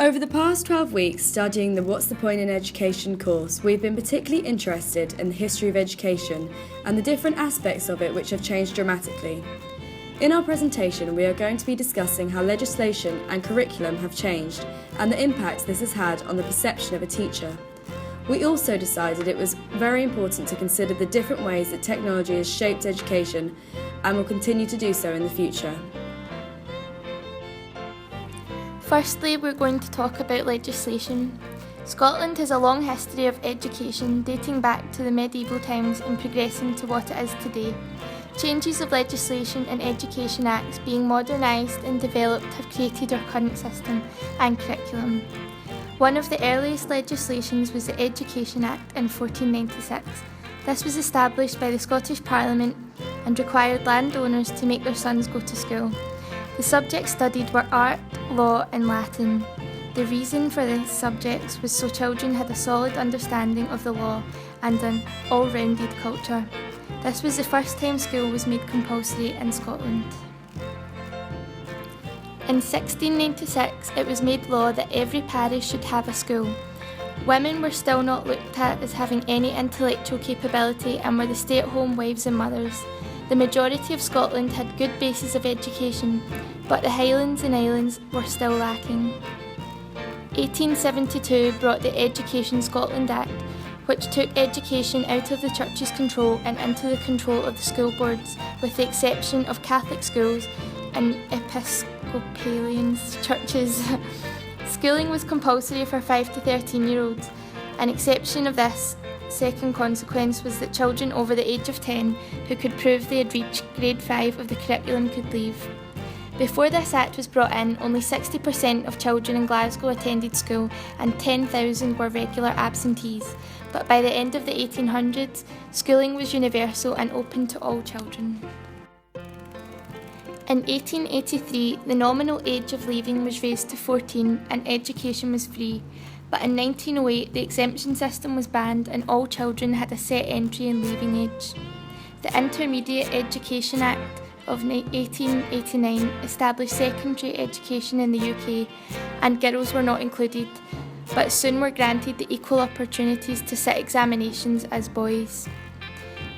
Over the past 12 weeks studying the What's the Point in Education course, we've been particularly interested in the history of education and the different aspects of it which have changed dramatically. In our presentation, we are going to be discussing how legislation and curriculum have changed and the impact this has had on the perception of a teacher. We also decided it was very important to consider the different ways that technology has shaped education and will continue to do so in the future. Firstly, we're going to talk about legislation. Scotland has a long history of education dating back to the medieval times and progressing to what it is today. Changes of legislation and education acts being modernised and developed have created our current system and curriculum. One of the earliest legislations was the Education Act in 1496. This was established by the Scottish Parliament and required landowners to make their sons go to school. The subjects studied were art, law and Latin. The reason for these subjects was so children had a solid understanding of the law and an all-rounded culture. This was the first time school was made compulsory in Scotland. In 1696, it was made law that every parish should have a school. Women were still not looked at as having any intellectual capability and were the stay-at-home wives and mothers. The majority of Scotland had good bases of education, but the Highlands and Islands were still lacking. 1872 brought the Education Scotland Act, which took education out of the church's control and into the control of the school boards, with the exception of Catholic schools and Episcopalian churches. Schooling was compulsory for 5 to 13-year-olds. An exception of this second consequence was that children over the age of 10 who could prove they had reached grade 5 of the curriculum could leave. Before this act was brought in, only 60% of children in Glasgow attended school and 10,000 were regular absentees. But by the end of the 1800s, schooling was universal and open to all children. In 1883, the nominal age of leaving was raised to 14 and education was free. But in 1908, the exemption system was banned and all children had a set entry and leaving age. The Intermediate Education Act of 1889 established secondary education in the UK, and girls were not included, but soon were granted the equal opportunities to sit examinations as boys.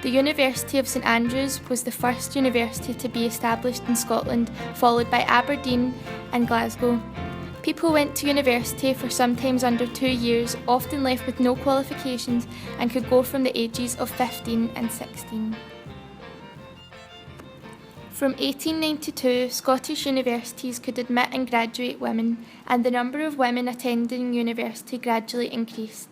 The University of St Andrews was the first university to be established in Scotland, followed by Aberdeen and Glasgow. People went to university for sometimes under 2 years, often left with no qualifications, and could go from the ages of 15 and 16. From 1892, Scottish universities could admit and graduate women, and the number of women attending university gradually increased.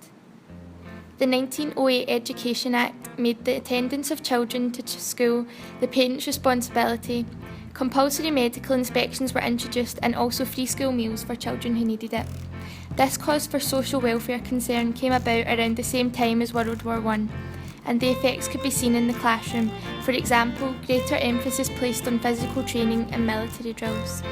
The 1908 Education Act made the attendance of children to school the parents' responsibility. Compulsory medical inspections were introduced and also free school meals for children who needed it. This cause for social welfare concern came about around the same time as World War I, and the effects could be seen in the classroom. For example, greater emphasis placed on physical training and military drills.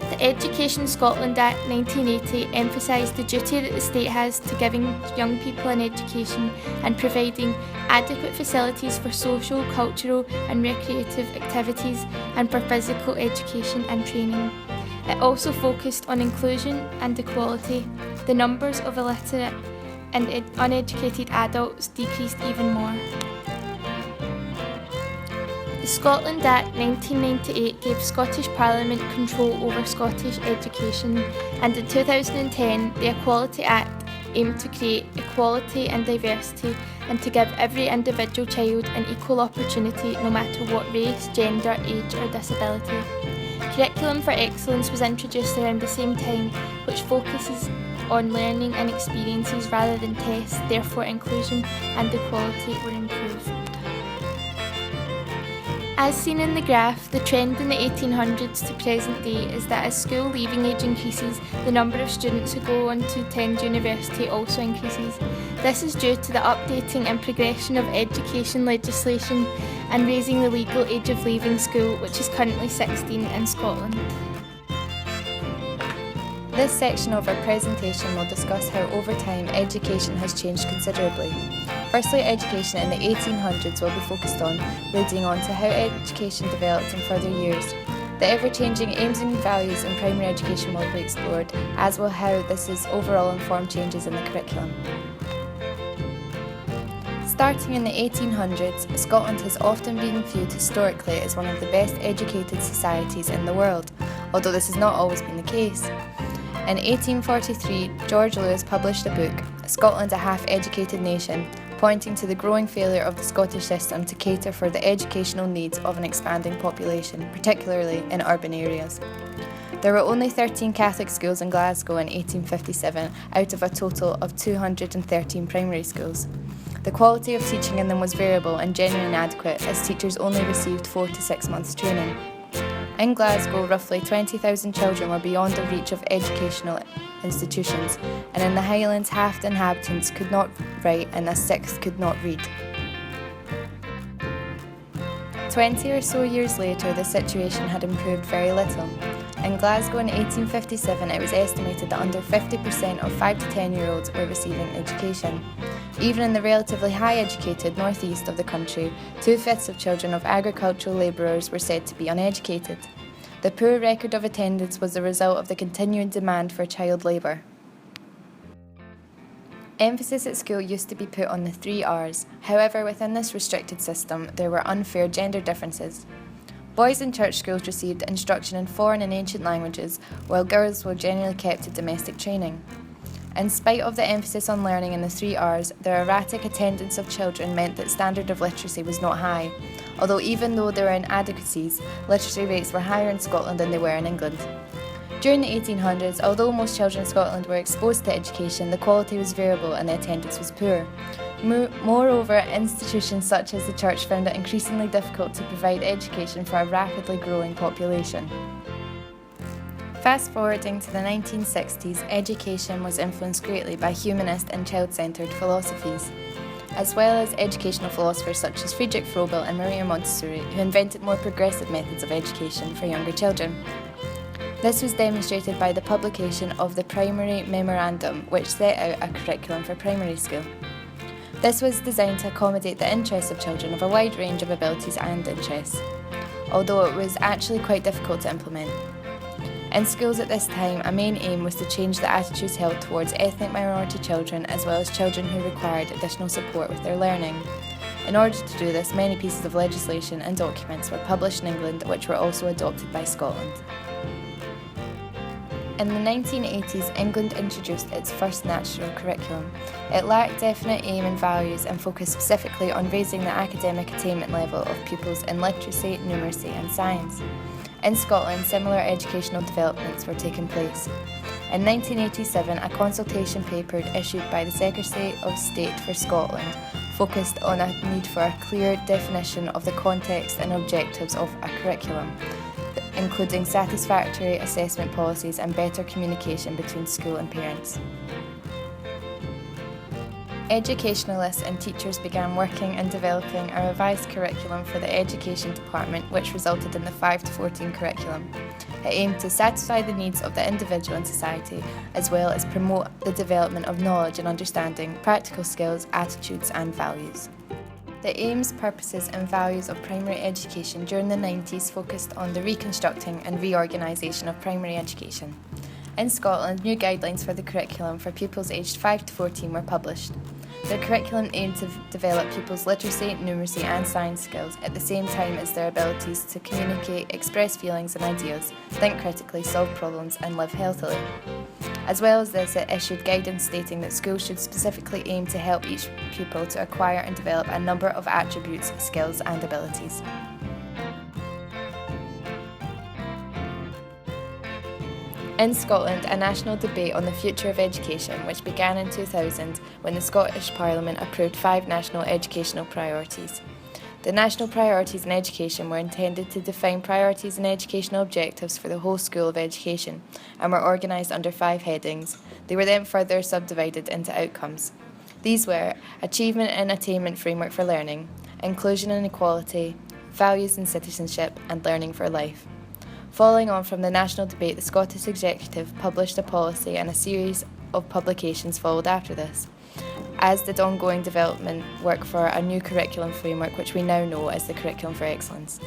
The Education Scotland Act 1980 emphasised the duty that the state has to giving young people an education and providing adequate facilities for social, cultural and recreative activities and for physical education and training. It also focused on inclusion and equality. The numbers of illiterate and uneducated adults decreased even more. The Scotland Act 1998 gave Scottish Parliament control over Scottish education, and in 2010 the Equality Act aimed to create equality and diversity and to give every individual child an equal opportunity no matter what race, gender, age or disability. Curriculum for Excellence was introduced around the same time, which focuses on learning and experiences rather than tests, therefore inclusion and equality were improved. As seen in the graph, the trend in the 1800s to present day is that as school leaving age increases, the number of students who go on to attend university also increases. This is due to the updating and progression of education legislation and raising the legal age of leaving school, which is currently 16 in Scotland. This section of our presentation will discuss how over time education has changed considerably. Firstly, education in the 1800s will be focused on, leading on to how education developed in further years. The ever-changing aims and values in primary education will be explored, as will how this has overall informed changes in the curriculum. Starting in the 1800s, Scotland has often been viewed historically as one of the best educated societies in the world, although this has not always been the case. In 1843, George Lewis published a book, Scotland a Half-Educated Nation, pointing to the growing failure of the Scottish system to cater for the educational needs of an expanding population, particularly in urban areas. There were only 13 Catholic schools in Glasgow in 1857 out of a total of 213 primary schools. The quality of teaching in them was variable and generally inadequate, as teachers only received 4 to 6 months training. In Glasgow, roughly 20,000 children were beyond the reach of educational institutions, and in the Highlands, half the inhabitants could not write and a sixth could not read. 20 or so years later, the situation had improved very little. In Glasgow in 1857, it was estimated that under 50% of 5 to 10-year-olds were receiving education. Even in the relatively high-educated northeast of the country, 2/5 of children of agricultural labourers were said to be uneducated. The poor record of attendance was the result of the continuing demand for child labour. Emphasis at school used to be put on the 3 Rs. However, within this restricted system, there were unfair gender differences. Boys in church schools received instruction in foreign and ancient languages, while girls were generally kept to domestic training. In spite of the emphasis on learning in the 3 Rs, the erratic attendance of children meant that standard of literacy was not high, although even though there were inadequacies, literacy rates were higher in Scotland than they were in England. During the 1800s, although most children in Scotland were exposed to education, the quality was variable and the attendance was poor. Moreover, institutions such as the church found it increasingly difficult to provide education for a rapidly growing population. Fast forwarding to the 1960s, education was influenced greatly by humanist and child-centred philosophies, as well as educational philosophers such as Friedrich Froebel and Maria Montessori, who invented more progressive methods of education for younger children. This was demonstrated by the publication of the Primary Memorandum, which set out a curriculum for primary school. This was designed to accommodate the interests of children of a wide range of abilities and interests, although it was actually quite difficult to implement. In schools at this time, a main aim was to change the attitudes held towards ethnic minority children as well as children who required additional support with their learning. In order to do this, many pieces of legislation and documents were published in England, which were also adopted by Scotland. In the 1980s, England introduced its first national curriculum. It lacked definite aim and values and focused specifically on raising the academic attainment level of pupils in literacy, numeracy and science. In Scotland, similar educational developments were taking place. In 1987, a consultation paper issued by the Secretary of State for Scotland focused on a need for a clear definition of the context and objectives of a curriculum, including satisfactory assessment policies and better communication between school and parents. Educationalists and teachers began working and developing a revised curriculum for the Education Department, which resulted in the 5 to 14 curriculum. It aimed to satisfy the needs of the individual and society, as well as promote the development of knowledge and understanding, practical skills, attitudes and values. The aims, purposes and values of primary education during the 90s focused on the reconstructing and reorganisation of primary education. In Scotland, new guidelines for the curriculum for pupils aged 5 to 14 were published. The curriculum aimed to develop pupils' literacy, numeracy and science skills at the same time as their abilities to communicate, express feelings and ideas, think critically, solve problems and live healthily. As well as this, it issued guidance stating that schools should specifically aim to help each pupil to acquire and develop a number of attributes, skills and abilities. In Scotland, a national debate on the future of education, which began in 2000 when the Scottish Parliament approved 5 national educational priorities. The national priorities in education were intended to define priorities and educational objectives for the whole school of education and were organised under 5 headings. They were then further subdivided into outcomes. These were Achievement and Attainment Framework for Learning, Inclusion and Equality, Values and Citizenship, and Learning for Life. Following on from the national debate, the Scottish Executive published a policy and a series of publications followed after this, as did ongoing development work for a new curriculum framework which we now know as the Curriculum for Excellence.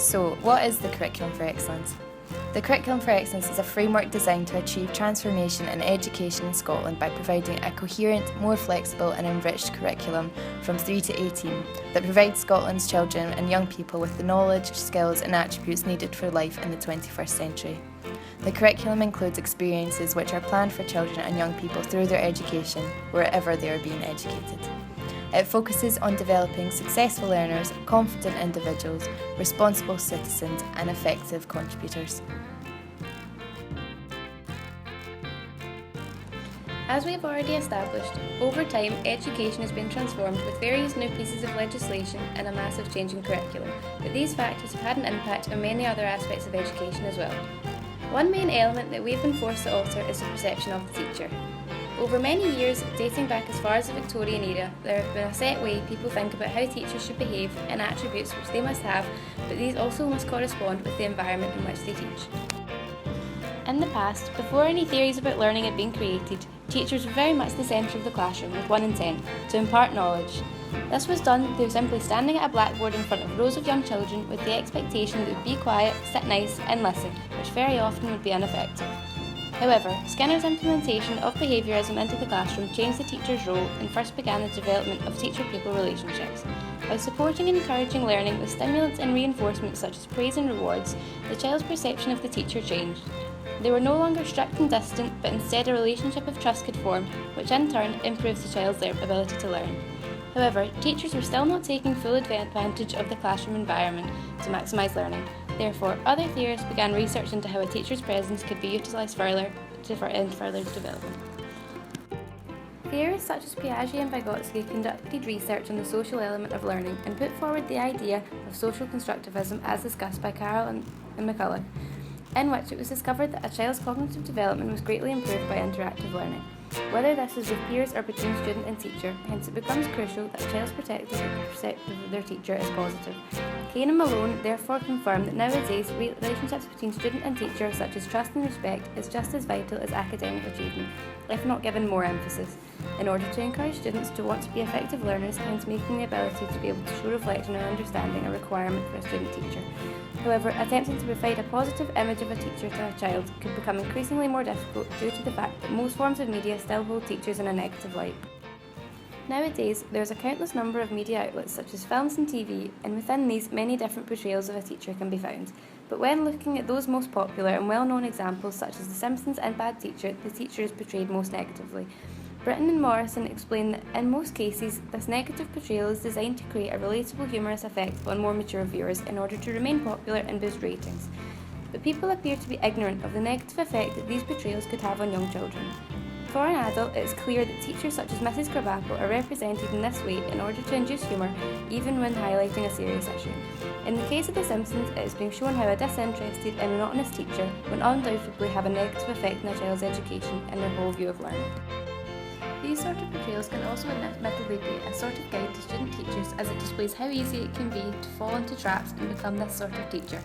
So, what is the Curriculum for Excellence? The Curriculum for Excellence is a framework designed to achieve transformation in education in Scotland by providing a coherent, more flexible and enriched curriculum from 3 to 18 that provides Scotland's children and young people with the knowledge, skills and attributes needed for life in the 21st century. The curriculum includes experiences which are planned for children and young people through their education, wherever they are being educated. It focuses on developing successful learners, confident individuals, responsible citizens and effective contributors. As we have already established, over time education has been transformed with various new pieces of legislation and a massive change in curriculum, but these factors have had an impact on many other aspects of education as well. One main element that we have been forced to alter is the perception of the teacher. Over many years, dating back as far as the Victorian era, there have been a set way people think about how teachers should behave and attributes which they must have, but these also must correspond with the environment in which they teach. In the past, before any theories about learning had been created, teachers were very much the centre of the classroom with one intent, to impart knowledge. This was done through simply standing at a blackboard in front of rows of young children with the expectation that they would be quiet, sit nice and listen, which very often would be ineffective. However, Skinner's implementation of behaviourism into the classroom changed the teacher's role and first began the development of teacher-pupil relationships. By supporting and encouraging learning with stimulants and reinforcements such as praise and rewards, the child's perception of the teacher changed. They were no longer strict and distant, but instead a relationship of trust could form, which in turn improves the child's ability to learn. However, teachers were still not taking full advantage of the classroom environment to maximise learning. Therefore, other theorists began research into how a teacher's presence could be utilised further in further development. Theorists such as Piaget and Vygotsky conducted research on the social element of learning and put forward the idea of social constructivism as discussed by Carroll and McCulloch, in which it was discovered that a child's cognitive development was greatly improved by interactive learning. Whether this is with peers or between student and teacher, hence it becomes crucial that a child's perspective of their teacher is positive. Kane and Malone therefore confirm that nowadays relationships between student and teacher, such as trust and respect, is just as vital as academic achievement, if not given more emphasis, in order to encourage students to want to be effective learners, hence making the ability to be able to show reflection or understanding a requirement for a student-teacher. However, attempting to provide a positive image of a teacher to a child could become increasingly more difficult due to the fact that most forms of media still hold teachers in a negative light. Nowadays, there is a countless number of media outlets such as films and TV, and within these many different portrayals of a teacher can be found. But when looking at those most popular and well-known examples such as The Simpsons and Bad Teacher, the teacher is portrayed most negatively. Britton and Morrison explain that in most cases, this negative portrayal is designed to create a relatable humorous effect on more mature viewers in order to remain popular and boost ratings. But people appear to be ignorant of the negative effect that these portrayals could have on young children. For an adult, it is clear that teachers such as Mrs. Krabappel are represented in this way in order to induce humour, even when highlighting a serious issue. In the case of The Simpsons, it is being shown how a disinterested and monotonous teacher would undoubtedly have a negative effect on a child's education and their whole view of learning. These sort of portrayals can also admittedly be a sort of guide to student teachers, as it displays how easy it can be to fall into traps and become this sort of teacher.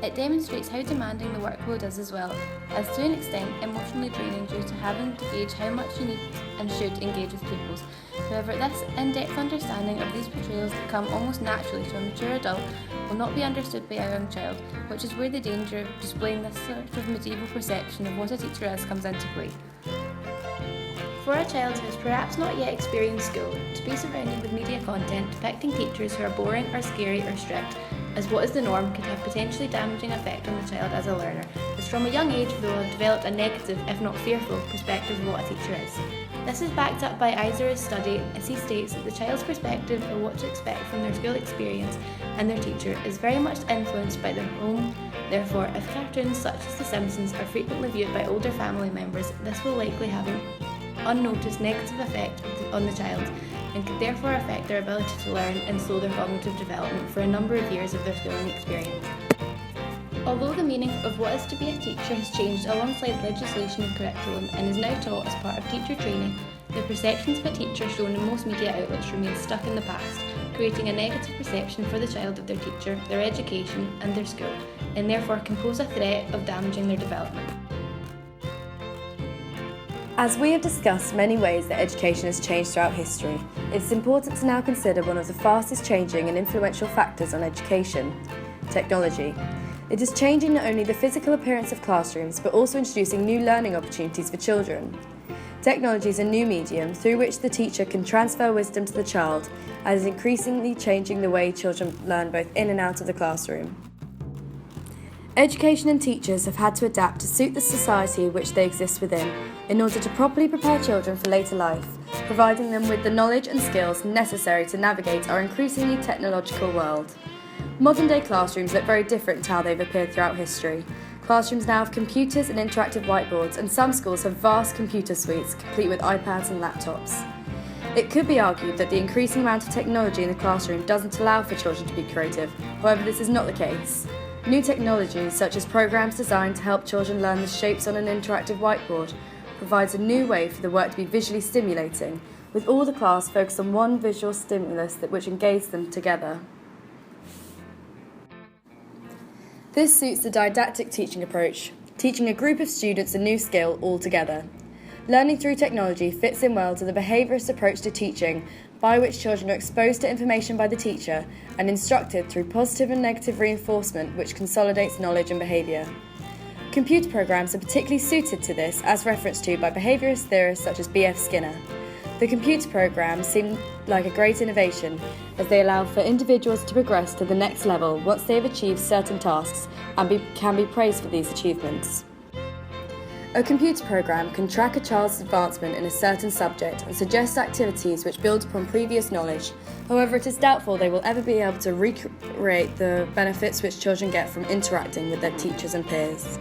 It demonstrates how demanding the workload is as well, as to an extent emotionally draining due to having to gauge how much you need and should engage with pupils. However, this in-depth understanding of these portrayals that come almost naturally to a mature adult will not be understood by a young child, which is where the danger of displaying this sort of medieval perception of what a teacher is comes into play. For a child who has perhaps not yet experienced school, to be surrounded with media content depicting teachers who are boring or scary or strict, as what is the norm, could have potentially damaging effect on the child as a learner, as from a young age they will have developed a negative, if not fearful, perspective of what a teacher is. This is backed up by Isera's study, as he states that the child's perspective of what to expect from their school experience and their teacher is very much influenced by their home. Therefore, if cartoons such as The Simpsons are frequently viewed by older family members, this will likely have an unnoticed negative effect on the child and could therefore affect their ability to learn and slow their cognitive development for a number of years of their schooling experience. Although the meaning of what is to be a teacher has changed alongside legislation and curriculum and is now taught as part of teacher training, the perceptions of a teacher shown in most media outlets remain stuck in the past, creating a negative perception for the child of their teacher, their education and their school, and therefore can pose a threat of damaging their development. As we have discussed many ways that education has changed throughout history, it is important to now consider one of the fastest changing and influential factors on education: technology. It is changing not only the physical appearance of classrooms, but also introducing new learning opportunities for children. Technology is a new medium through which the teacher can transfer wisdom to the child and is increasingly changing the way children learn both in and out of the classroom. Education and teachers have had to adapt to suit the society which they exist within in order to properly prepare children for later life, providing them with the knowledge and skills necessary to navigate our increasingly technological world. Modern-day classrooms look very different to how they've appeared throughout history. Classrooms now have computers and interactive whiteboards, and some schools have vast computer suites complete with iPads and laptops. It could be argued that the increasing amount of technology in the classroom doesn't allow for children to be creative. However, this is not the case. New technologies, such as programs designed to help children learn the shapes on an interactive whiteboard, provides a new way for the work to be visually stimulating, with all the class focused on one visual stimulus which engages them together. This suits the didactic teaching approach, teaching a group of students a new skill all together. Learning through technology fits in well to the behaviourist approach to teaching, by which children are exposed to information by the teacher and instructed through positive and negative reinforcement, which consolidates knowledge and behaviour. Computer programs are particularly suited to this, as referenced to by behaviourist theorists such as B.F. Skinner. The computer programs seem like a great innovation, as they allow for individuals to progress to the next level once they have achieved certain tasks and can be praised for these achievements. A computer program can track a child's advancement in a certain subject and suggest activities which build upon previous knowledge. However, it is doubtful they will ever be able to recreate the benefits which children get from interacting with their teachers and peers.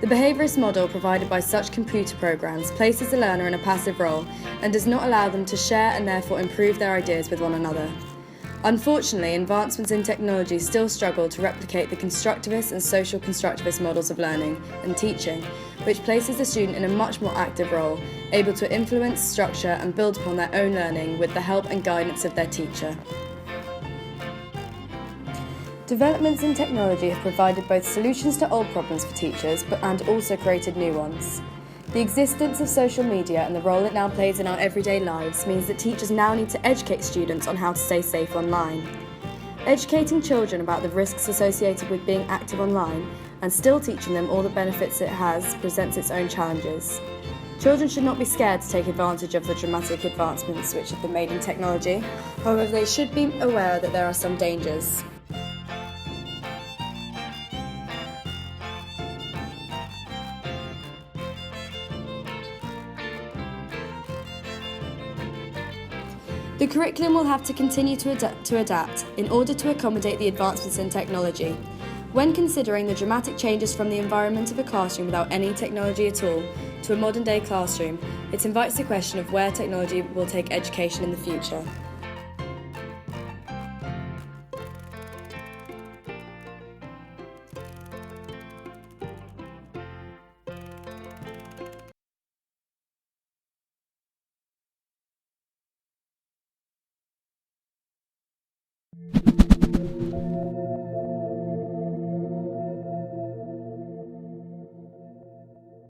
The behaviourist model provided by such computer programs places the learner in a passive role and does not allow them to share and therefore improve their ideas with one another. Unfortunately, advancements in technology still struggle to replicate the constructivist and social constructivist models of learning and teaching, which places the student in a much more active role, able to influence, structure and build upon their own learning with the help and guidance of their teacher. Developments in technology have provided both solutions to old problems for teachers and also created new ones. The existence of social media and the role it now plays in our everyday lives means that teachers now need to educate students on how to stay safe online. Educating children about the risks associated with being active online and still teaching them all the benefits it has presents its own challenges. Children should not be scared to take advantage of the dramatic advancements which have been made in technology. However, they should be aware that there are some dangers. The curriculum will have to continue to adapt in order to accommodate the advancements in technology. When considering the dramatic changes from the environment of a classroom without any technology at all to a modern-day classroom, it invites the question of where technology will take education in the future.